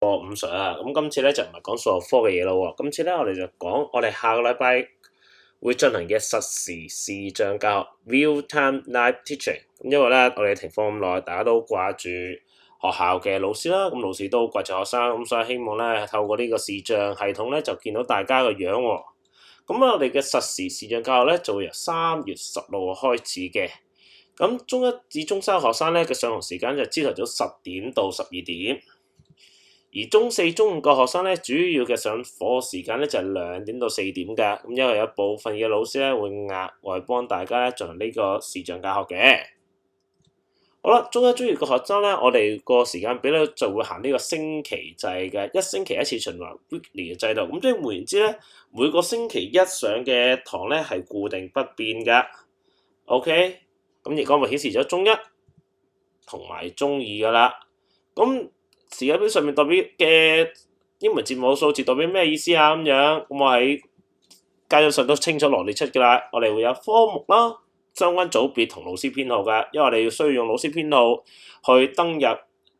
五常啊，咁今次咧就唔係講數學科嘅嘢咯喎，今次咧我哋就講我哋下個禮拜會進行嘅實時視像教學 （real time live teaching）。咁因為咧我哋停課咁耐，大家都掛住學校嘅老師啦，咁老師都掛住學生，咁所以希望咧透過呢個視像系統咧就見到大家嘅樣喎。咁我哋嘅實時視像教學咧就會由3月16號開始嘅。咁中一至中三學生咧嘅上堂時間就朝頭早10點到12點。而中4、中5個學生咧，主要嘅上課時間咧就係2點到4點㗎。咁因為有部分嘅老師咧會額外幫大家咧進行呢個視像教學嘅。好啦，中1、中2個學生咧，我哋個時間表咧就會行呢個星期制嘅，一星期一次循環 weekly 嘅制度。咁即係換言之咧，每個星期一上嘅堂咧係固定不變㗎。OK， 咁而家咪顯示咗中1同埋中2㗎啦。咁時間表上面代表嘅英文字母數字代表咩意思啊？咁樣，咁我喺家長上都清楚羅列出㗎啦。我哋會有科目啦、相關組別同老師編號㗎，因為我哋要需要用老師編號去登入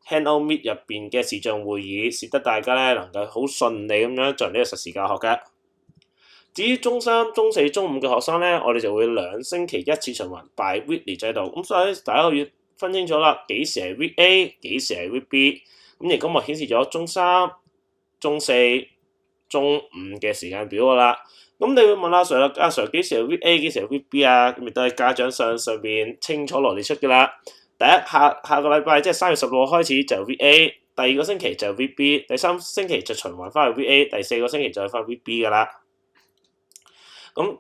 Handout Meet 入邊嘅視像會議，使得大家咧能夠好順利咁樣進行呢個實時教學㗎。至於中3、中4、中5嘅學生咧，我哋就會2星期一次循環 by weekly 制度。咁所以大家要分清楚啦，幾時係 week A， 幾時係 week B。咁而家我顯示咗中3、中4、中5嘅時間表㗎啦。咁你會問阿 Sir 啦，阿 Sir 幾時係 week A， 幾時係 week B 啊？咁亦都係家長上邊清楚羅列出㗎啦。第一下個禮拜即係3月16號開始就係 week A， 第2個星期就係 week B， 第3星期就循環翻去 week A， 第4個星期就係翻 week B 㗎啦。咁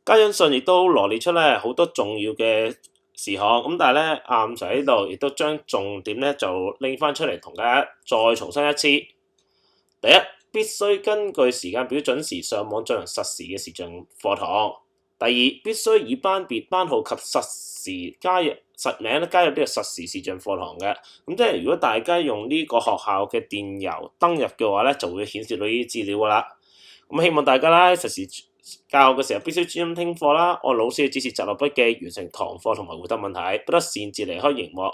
家長信亦都羅列出咧好多重要嘅事項，咁但係咧阿 Sir 喺度亦都將重點咧就拎翻出嚟同大家再重申一次。第一，必須根據時間表準時上網進行實時嘅視像課堂。第二，必須以班別、班號及實名加入呢個實時視像課堂嘅。咁即係如果大家用呢個學校嘅電郵登入嘅話咧，就會顯示到呢啲資料㗎啦。咁希望大家啦實時教學嘅時候必須專心聽課啦，按老師嘅指示摘落筆記，完成堂課同埋回答問題，不得擅自離開螢幕。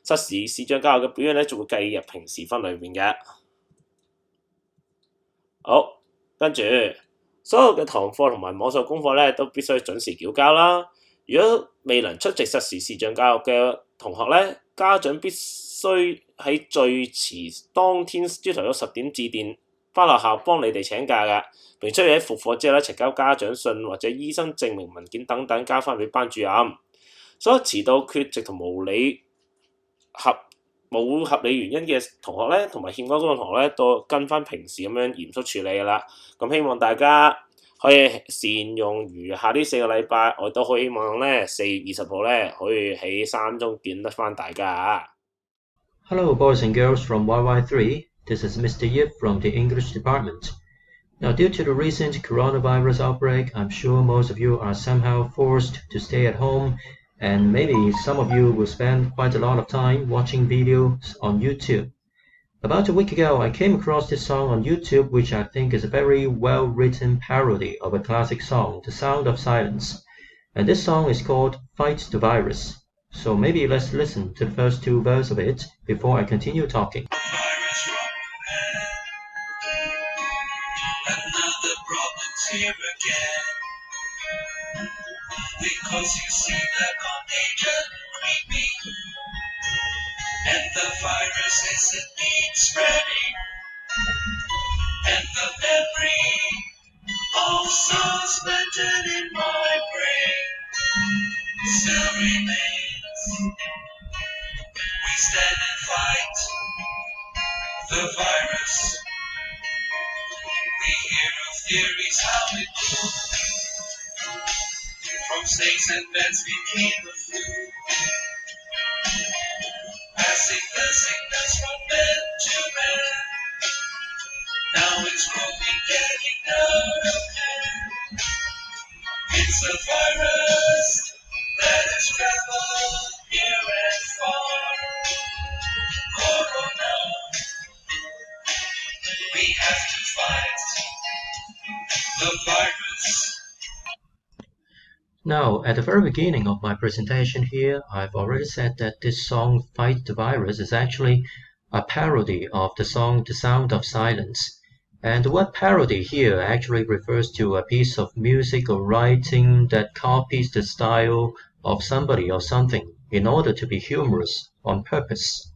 實時視像教學嘅表現咧，就會計入平時分裏邊嘅。好，跟住所有嘅堂課同埋網上功課咧，都必須準時繳交啦。如果未能出席實時視像教學嘅同學咧，家長必須喺最遲當天朝頭早10點致電翻學校幫你哋請假㗎，並需要喺復課之後咧，呈交家長信或者醫生證明文件等等交翻俾班主任。所有遲到、缺席同冇合理原因嘅同學咧，同埋欠交功課同學咧，都跟翻平時咁樣嚴肅處理㗎啦。咁希望大家可以善用餘下呢4個禮拜，我都好希望咧4月20號咧可以喺三中見得翻大家。Hello, boys and girls from YY3. This is Mr. Yip from the English department. Now, due to the recent coronavirus outbreak, I'm sure most of you are somehow forced to stay at home, and maybe some of you will spend quite a lot of time watching videos on YouTube. About a week ago, I came across this song on YouTube, which I think is a very well-written parody of a classic song, The Sound of Silence. And this song is called Fight the Virus. So maybe let's listen to the first 2 verses of it before I continue talking. Another problem's here again, because you see the contagion creeping, and the virus is indeed spreading, and the memory also splintered in my brain still remains. We stand and fight the virus. We hear of theories how it grew, from snakes and bats became the flu, passing the sickness from man to man. Now it's growing, getting out of hand. It's a virus that has traveled near and far. Corona, we have to fight the virus. Now, at the very beginning of my presentation here, I've already said that this song, Fight the Virus, is actually a parody of the song The Sound of Silence. And the word parody here actually refers to a piece of music or writing that copies the style of somebody or something in order to be humorous on purpose.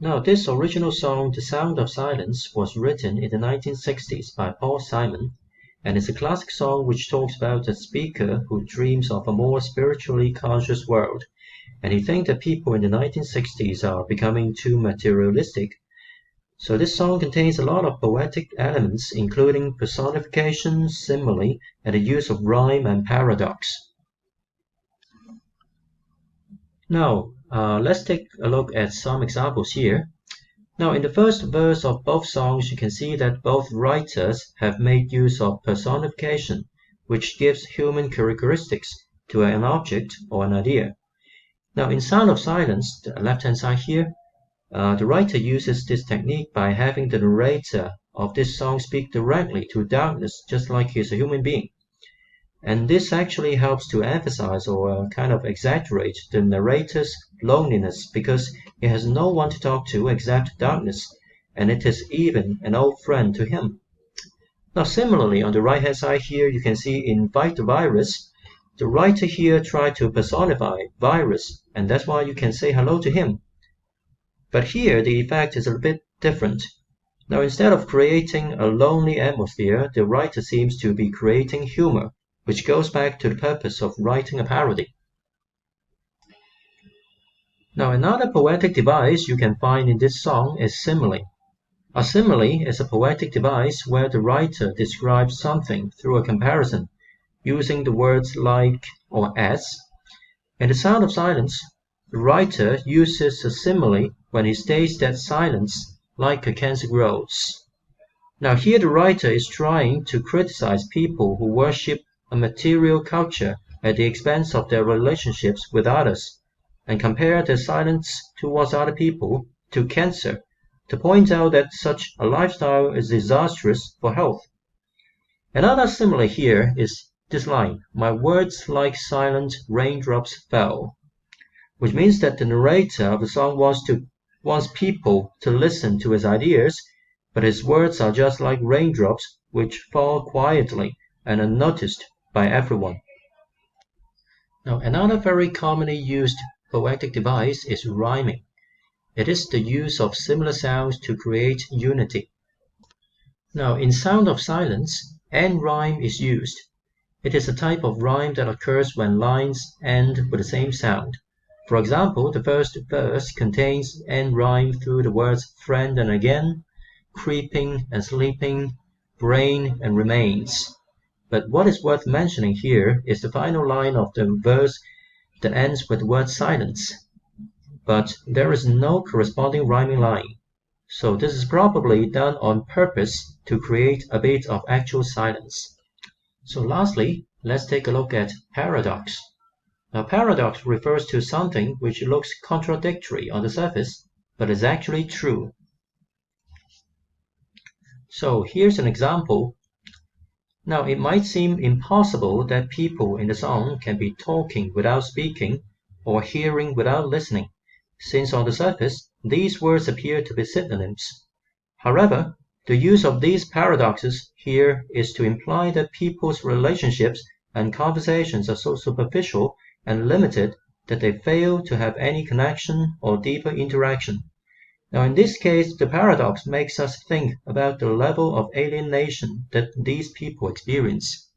Now, this original song, The Sound of Silence, was written in the 1960s by Paul Simon, and it's a classic song which talks about a speaker who dreams of a more spiritually conscious world, and he thinks that people in the 1960s are becoming too materialistic. So this song contains a lot of poetic elements, including personification, simile, and the use of rhyme and paradox. Now, let's take a look at some examples here. Now, in the first verse of both songs, you can see that both writers have made use of personification, which gives human characteristics to an object or an idea. Now, in Sound of Silence, the left-hand side here, the writer uses this technique by having the narrator of this song speak directly to darkness, just like he's a human being. And this actually helps to emphasize or kind of exaggerate the narrator's loneliness because he has no one to talk to except darkness, and it is even an old friend to him. Now, similarly, on the right-hand side here, you can see in Fight the Virus, the writer here tried to personify virus, and that's why you can say hello to him. But here, the effect is a bit different. Now, instead of creating a lonely atmosphere, the writer seems to be creating humor, which goes back to the purpose of writing a parody. Now, another poetic device you can find in this song is simile. A simile is a poetic device where the writer describes something through a comparison, using the words like or as. In The Sound of Silence, the writer uses a simile when he states that silence, like a cancer, grows. Now, here the writer is trying to criticize people who worship a material culture at the expense of their relationships with others, and compare their silence towards other people to cancer, to point out that such a lifestyle is disastrous for health. Another simile here is this line, "My words like silent raindrops fell," which means that the narrator of the song wants people to listen to his ideas, but his words are just like raindrops which fall quietly and unnoticed by everyone. Now, another very commonly used poetic device is rhyming. It is the use of similar sounds to create unity. Now, in Sound of Silence, end rhyme is used. It is a type of rhyme that occurs when lines end with the same sound. For example, the first verse contains end rhyme through the words friend and again, creeping and sleeping, brain and remains. But what is worth mentioning here is the final line of the verse that ends with the word silence. But there is no corresponding rhyming line. So this is probably done on purpose to create a bit of actual silence. So lastly, let's take a look at paradox. Now, paradox refers to something which looks contradictory on the surface, but is actually true. So here's an example. Now, it might seem impossible that people in the song can be talking without speaking or hearing without listening, since on the surface, these words appear to be synonyms. However, the use of these paradoxes here is to imply that people's relationships and conversations are so superficial and limited that they fail to have any connection or deeper interaction. Now, in this case, the paradox makes us think about the level of alienation that these people experience.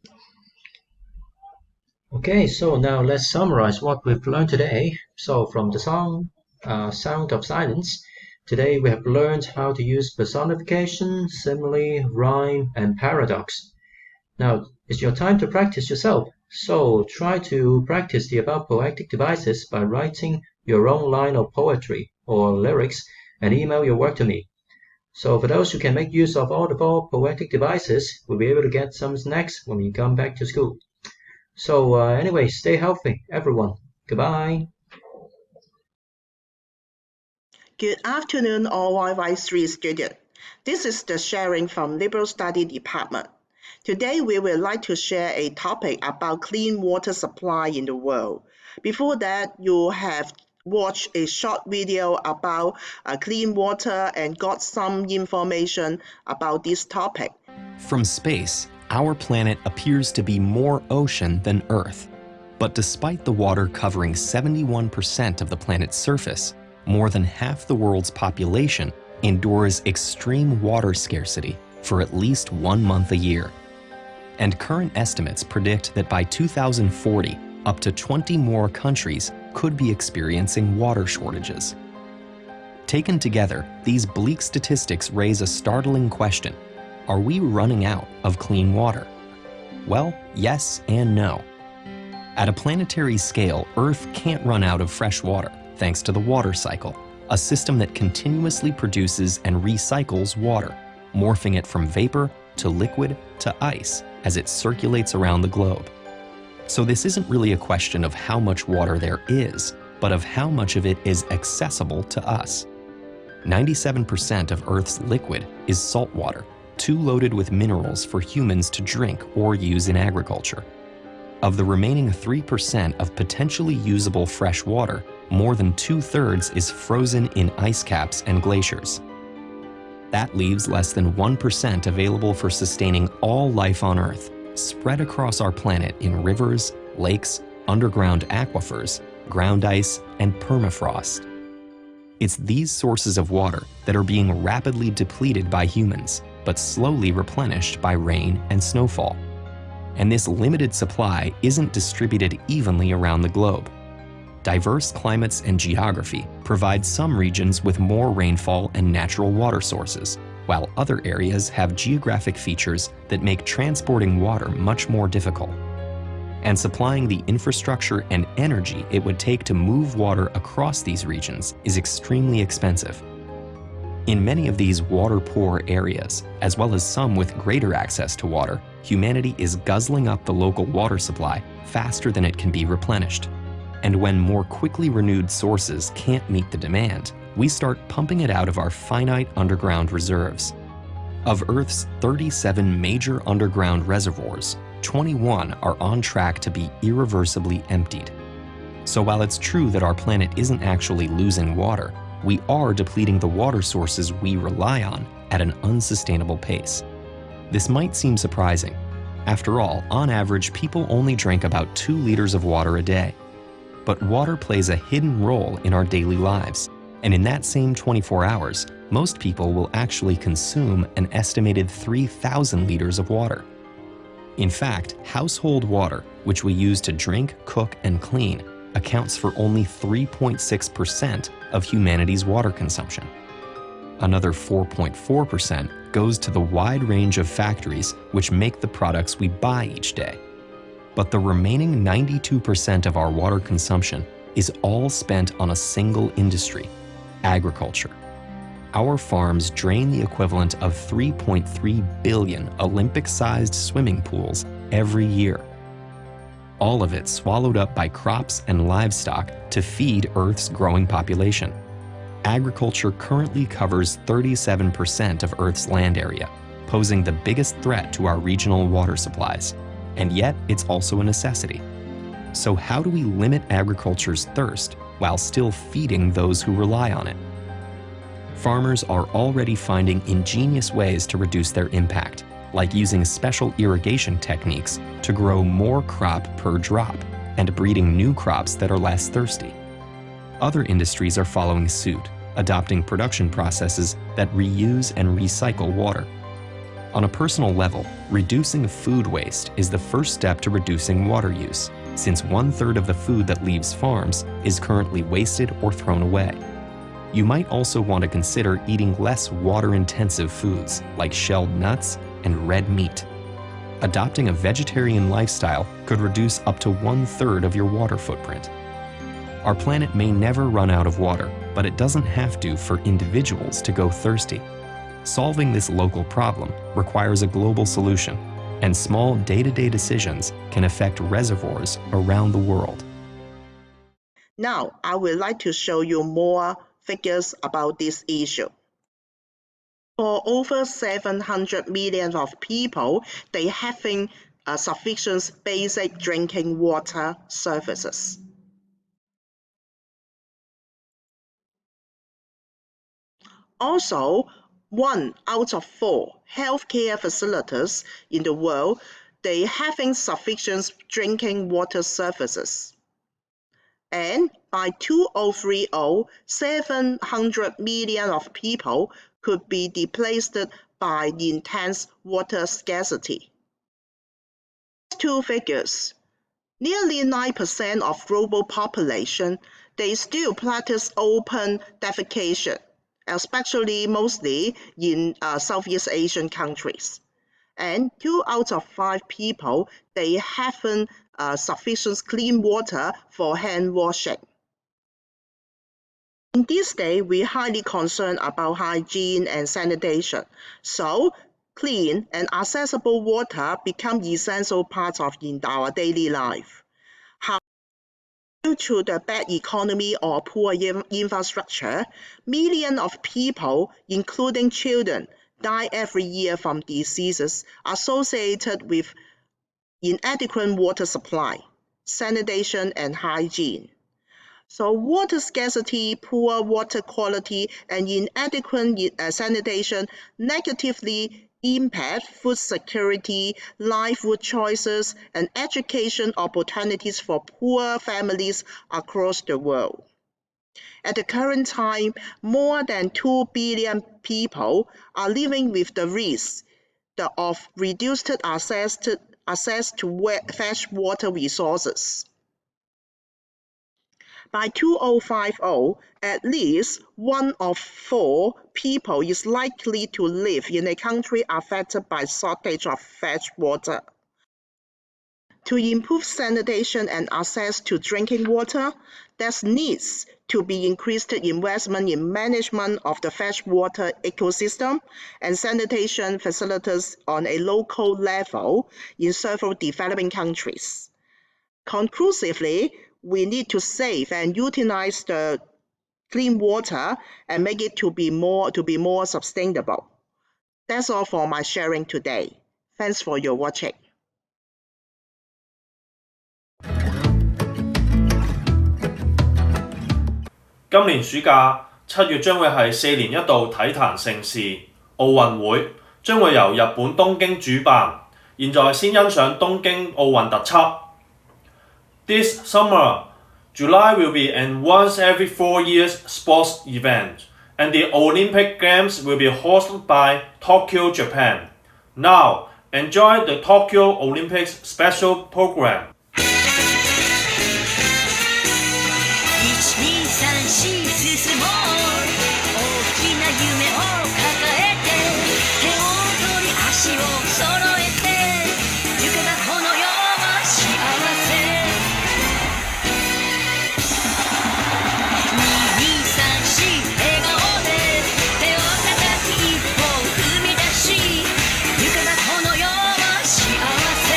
Okay, so now let's summarize what we've learned today. So from the song Sound of Silence, today we have learned how to use personification, simile, rhyme, and paradox. Now, it's your time to practice yourself. So try to practice the above poetic devices by writing your own line of poetry or lyrics and email your work to me. So for those who can make use of all the 4 poetic devices, we'll be able to get some snacks when we come back to school. So anyway, stay healthy, everyone. Goodbye. Good afternoon, all YY3 students. This is the sharing from Liberal Study Department. Today, we would like to share a topic about clean water supply in the world. Before that, you have watched a short video about clean water and got some information about this topic. From space, our planet appears to be more ocean than Earth. But despite the water covering 71% of the planet's surface, more than half the world's population endures extreme water scarcity for at least 1 month a year. And current estimates predict that by 2040, up to 20 more countries could be experiencing water shortages. Taken together, these bleak statistics raise a startling question. Are we running out of clean water? Well, yes and no. At a planetary scale, Earth can't run out of fresh water, thanks to the water cycle, a system that continuously produces and recycles water, morphing it from vapor to liquid to ice as it circulates around the globe. So this isn't really a question of how much water there is, but of how much of it is accessible to us. 97% of Earth's liquid is salt water, too loaded with minerals for humans to drink or use in agriculture. Of the remaining 3% of potentially usable fresh water, more than 2/3 is frozen in ice caps and glaciers. That leaves less than 1% available for sustaining all life on Earth, spread across our planet in rivers, lakes, underground aquifers, ground ice, and permafrost. It's these sources of water that are being rapidly depleted by humans, but slowly replenished by rain and snowfall. And this limited supply isn't distributed evenly around the globe. Diverse climates and geography provide some regions with more rainfall and natural water sources, while other areas have geographic features that make transporting water much more difficult. And supplying the infrastructure and energy it would take to move water across these regions is extremely expensive. In many of these water-poor areas, as well as some with greater access to water, humanity is guzzling up the local water supply faster than it can be replenished. And when more quickly renewed sources can't meet the demand, we start pumping it out of our finite underground reserves. Of Earth's 37 major underground reservoirs, 21 are on track to be irreversibly emptied. So while it's true that our planet isn't actually losing water, we are depleting the water sources we rely on at an unsustainable pace. This might seem surprising. After all, on average, people only drink about 2 liters of water a day. But water plays a hidden role in our daily lives, and in that same 24 hours, most people will actually consume an estimated 3,000 liters of water. In fact, household water, which we use to drink, cook, and clean, accounts for only 3.6% of humanity's water consumption. Another 4.4% goes to the wide range of factories which make the products we buy each day. But the remaining 92% of our water consumption is all spent on a single industry: agriculture. Our farms drain the equivalent of 3.3 billion Olympic-sized swimming pools every year. All of it swallowed up by crops and livestock to feed Earth's growing population. Agriculture currently covers 37% of Earth's land area, posing the biggest threat to our regional water supplies. And yet, it's also a necessity. So how do we limit agriculture's thirst while still feeding those who rely on it? Farmers are already finding ingenious ways to reduce their impact, like using special irrigation techniques to grow more crop per drop and breeding new crops that are less thirsty. Other industries are following suit, adopting production processes that reuse and recycle water. On a personal level, reducing food waste is the first step to reducing water use, since 1/3 of the food that leaves farms is currently wasted or thrown away. You might also want to consider eating less water-intensive foods like shelled nuts and red meat. Adopting a vegetarian lifestyle could reduce up to 1/3 of your water footprint. Our planet may never run out of water, but it doesn't have to for individuals to go thirsty. Solving this local problem requires a global solution, and small day-to-day decisions can affect reservoirs around the world. Now, I would like to show you more figures about this issue. For over 700 million of people, they having sufficient basic drinking water services. Also, 1 out of 4 healthcare facilities in the world, they having sufficient drinking water services. And by 2030, 700 million of people could be displaced by intense water scarcity. Two figures. Nearly 9% of global population, they still practice open defecation, especially mostly in Southeast Asian countries. And 2 out of 5 people, they haven't sufficient clean water for hand washing. In this day, we're highly concerned about hygiene and sanitation. So, clean and accessible water become essential parts of in our daily life. Due to the bad economy or poor infrastructure, millions of people, including children, die every year from diseases associated with inadequate water supply, sanitation, and hygiene. So water scarcity, poor water quality, and inadequate sanitation negatively impact food security, livelihood choices, and education opportunities for poor families across the world. At the current time, more than 2 billion people are living with the risk of reduced access to fresh water resources. By 2050, at least 1 of 4 people is likely to live in a country affected by shortage of fresh water. To improve sanitation and access to drinking water, there needs to be increased investment in management of the freshwater ecosystem and sanitation facilities on a local level in several developing countries. Conclusively, we need to save and utilize the clean water and make it to be more sustainable. That's all for my sharing today. Thanks for your watching. 今年暑假7月將會係4年一度體壇盛事奧運會，將會由日本東京主辦。現在先欣賞東京奧運特輯。This summer, July will be an once every 4 years sports event, and the Olympic Games will be hosted by Tokyo, Japan. Now, enjoy the Tokyo Olympics special program. 進もう大きな夢を抱えて手を取り足を揃えて行けばこの世は幸せ2、2、3、4笑顔で手を叩き一歩踏み出し行けばこの世は幸せ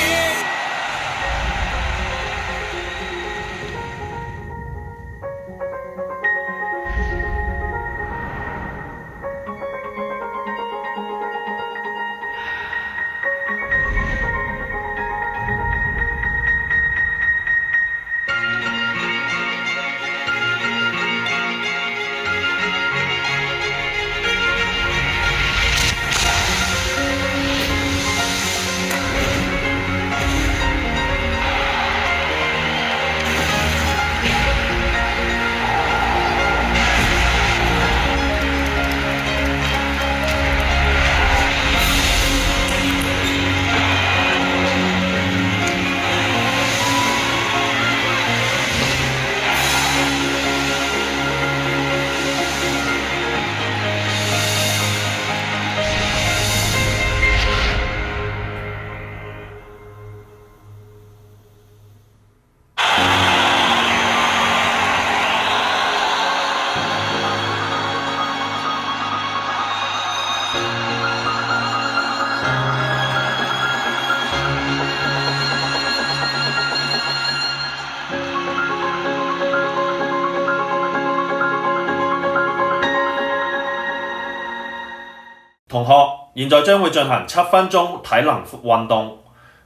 現在將會進行7分鐘體能運動，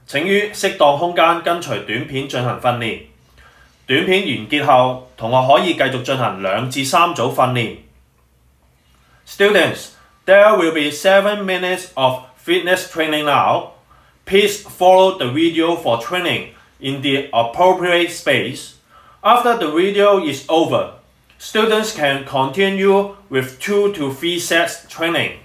請於適當空間跟隨短片進行訓練。短片完結後，同學可以繼續進行2至3組訓練。Students, there will be 7 minutes of fitness training now. Please follow the video for training in the appropriate space. After the video is over, students can continue with 2 to 3 sets training.